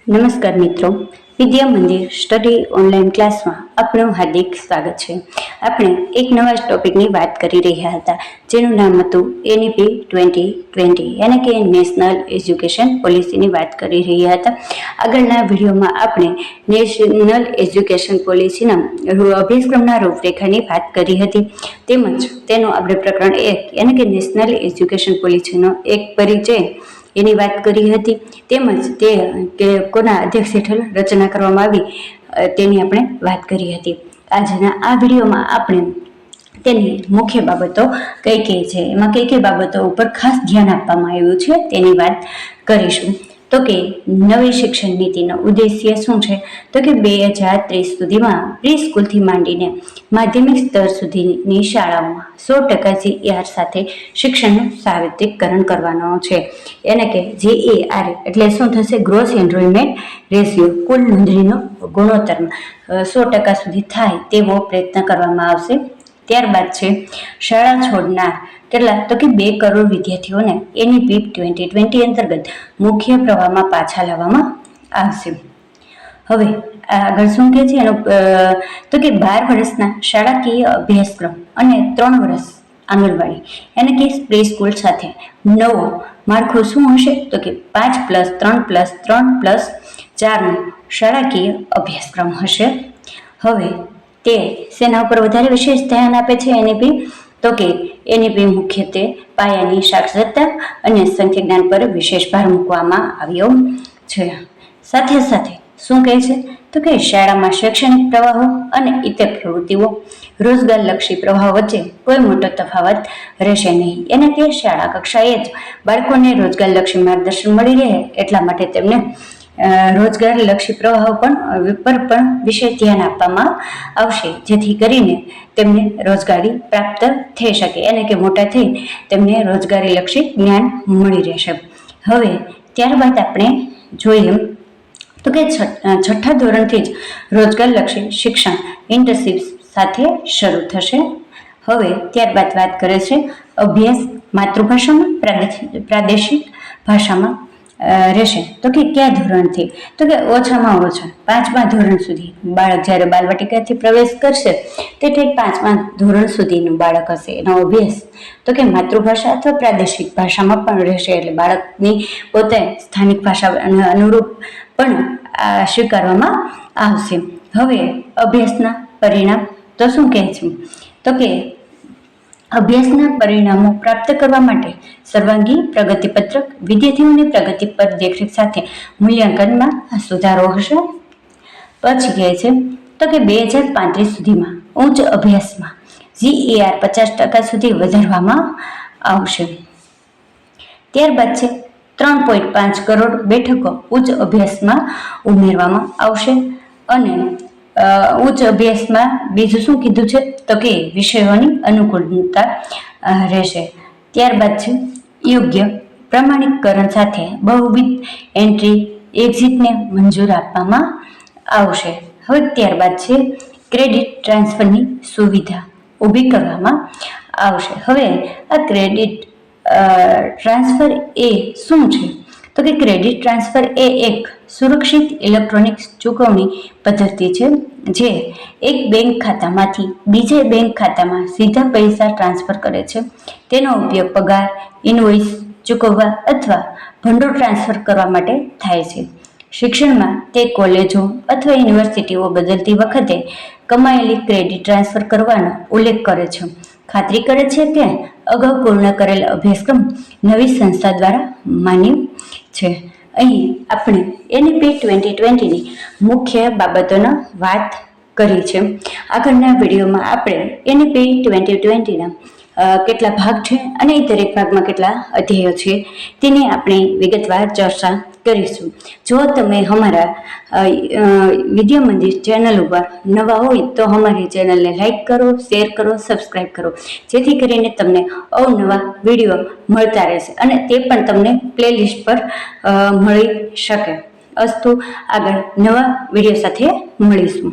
નમસ્કાર મિત્રો, Vidya Mandir study online ક્લાસમાં આપનું હાર્દિક સ્વાગત છે। આપણે એક નવા ટોપિકની વાત કરી રહ્યા હતા, જેનું નામ હતું એનઈપી 2020 યાની કે નેશનલ એજ્યુકેશન પોલિસીની વાત કરી રહ્યા હતા। આગળના વિડીયોમાં આપણે નેશનલ એજ્યુકેશન પોલિસીના અભ્યાસક્રમના રૂપરેખાની વાત કરી હતી, તેમજ તેનું આપણે પ્રકરણ 1 યાની કે નેશનલ એજ્યુકેશન પોલિસીનો એક પરિચય એની વાત કરી હતી, તેમજ તે કે કોના અધ્યક્ષ હેઠળ રચના કરવામાં આવી તેની આપણે વાત કરી હતી। આજના આ વિડીયોમાં આપણે તેની મુખ્ય બાબતો કઈ કઈ છે, એમાં કઈ કઈ બાબતો ઉપર ખાસ ધ્યાન આપવામાં આવ્યું છે તેની વાત કરીશું। તો કે નવી શિક્ષણ નીતિનો ઉદ્દેશ્ય શું છે? તો કે 2030 સુધીમાં પ્રી સ્કૂલથી માંડીને માધ્યમિક સ્તર સુધીની શાળાઓમાં 100% CER સાથે શિક્ષણનું સાર્વત્રિકરણ કરવાનો છે। એને કે GER એટલે શું થશે? ગ્રોસ એનરોલમેન્ટ રેશિયો, કુલ નોંધણીનો ગુણોત્તરમાં 100% સુધી થાય તેવો પ્રયત્ન કરવામાં આવશે। ત્યારબાદ છે શાળા છોડનાર કેટલા? તો કે 2 કરોડ વિદ્યાર્થીઓને એનઈપી 2020 અંતર્ગત મુખ્ય પ્રવાહમાં પાછા લાવવામાં આવશે। હવે આગળ શું કહે છે એનો? તો કે 12 વર્ષના શાળાકીય અભ્યાસક્રમ અને 3 વર્ષ આંગણવાડી એને કે પ્રી સ્કૂલ સાથે નવો માળખું શું હશે? તો કે 5+3+3+4નો શાળાકીય અભ્યાસક્રમ હશે। હવે તે શેના ઉપર વધારે વિશેષ ધ્યાન આપે છે એનઈપી? તો કે એનઈપી મુખ્યત્વે પાયાની સાક્ષરતા અને સંખ્યાજ્ઞાન પર વિશેષ ભાર મૂકવામાં આવ્યો છે। સાથે સાથે શું કહે છે? તો કે શાળામાં શૈક્ષણિક પ્રવાહો અને ઇતર પ્રવૃત્તિઓ, રોજગારલક્ષી પ્રવાહો વચ્ચે કોઈ મોટો તફાવત રહેશે નહીં। એને કે શાળા કક્ષાએ જ બાળકોને રોજગારલક્ષી માર્ગદર્શન મળી રહે એટલા માટે તેમને રોજગારલક્ષી પ્રવાહો પર પણ વિશેષ ધ્યાન આપવામાં આવશે, જેથી કરીને તેમને રોજગારી પ્રાપ્ત થઈ શકે, એને કે મોટા થઈ તેમને રોજગારીલક્ષી જ્ઞાન મળી રહેશે। હવે ત્યારબાદ આપણે જોઈએ તો કે છઠ્ઠા ધોરણથી જ રોજગારલક્ષી શિક્ષણ ઇન્ટર્નશીપ સાથે શરૂ થશે। હવે ત્યારબાદ વાત કરે છે અભ્યાસ માતૃભાષામાં પ્રાદેશિક ભાષામાં રહેશે। તો કે કયા ધોરણથી? તો કે ઓછામાં ઓછા 5મા ધોરણ સુધી બાળક જ્યારે બાલવાટિકાથી પ્રવેશ કરશે તે ઠીક 5મા ધોરણ સુધીનું બાળક હશે, એનો અભ્યાસ તો કે માતૃભાષા અથવા પ્રાદેશિક ભાષામાં પણ રહેશે, એટલે બાળકની પોતે સ્થાનિક ભાષા અનુરૂપ પણ સ્વીકારવામાં આવશે। હવે અભ્યાસના પરિણામ તો શું કહે છે? તો કે અભ્યાસના પરિણામો પ્રાપ્ત કરવા માટે સર્વાંગી પ્રગતિપત્રક, વિદ્યાર્થીઓની પ્રગતિ પર દેખરેખ સાથે મૂલ્યાંકનમાં સુધારો હશે। પછી કહે છે તો કે 2035 સુધીમાં ઉચ્ચ અભ્યાસમાં GER 50% સુધી વધારવામાં આવશે। ત્યારબાદ છે 3.5 કરોડ બેઠકો ઉચ્ચ અભ્યાસમાં ઉમેરવામાં આવશે। અને ઉચ્ચ અભ્યાસમાં બીજું શું કીધું છે? તો કે વિષયોની અનુકૂળતા રહેશે। ત્યારબાદ છે યોગ્ય પ્રમાણીકરણ સાથે બહુવિધ એન્ટ્રી એક્ઝિટને મંજૂર આપવામાં આવશે। હવે ત્યારબાદ છે ક્રેડિટ ટ્રાન્સફરની સુવિધા ઊભી કરવામાં આવશે। હવે આ ક્રેડિટ ટ્રાન્સફર એ શું છે? તો કે ક્રેડિટ ટ્રાન્સફર એ એક સુરક્ષિત ઇલેક્ટ્રોનિક ચૂકવણી પદ્ધતિ છે, જે એક બેંક ખાતામાંથી બીજા બેંક ખાતામાં સીધા પૈસા ટ્રાન્સફર કરે છે। તેનો ઉપયોગ પગાર, ઇનવોઇસ ચૂકવવા અથવા ભંડોળ ટ્રાન્સફર કરવા માટે થાય છે। શિક્ષણમાં તે કોલેજો અથવા યુનિવર્સિટીઓ બદલતી વખતે કમાયેલી ક્રેડિટ ટ્રાન્સફર કરવાનો ઉલ્લેખ કરે છે, ખાતરી કરે છે કે અગાઉ પૂર્ણ કરેલ અભ્યાસક્રમ નવી સંસ્થા દ્વારા માન્ય છે। અહીં આપણે એનઈપી 2020ની મુખ્ય બાબતોની વાત કરી છે। આગળના વિડીયોમાં આપણે એનઈપી 2020ના કેટલા ભાગ છે અને એ દરેક ભાગમાં કેટલા અધ્યાયો છે તેની આપણે વિગતવાર ચર્ચા કરીશું। જો તમે અમારા વિદ્યા મંદિર ચેનલ ઉપર નવા હોય તો અમારી ચેનલને લાઈક કરો, શેર કરો, સબસ્ક્રાઈબ કરો, જેથી કરીને તમને અવનવા વિડીયો મળતા રહેશે અને તે પણ તમને પ્લેલિસ્ટ પર મળી શકે। અસ્તુ, આગળ નવા વિડીયો સાથે મળીશું।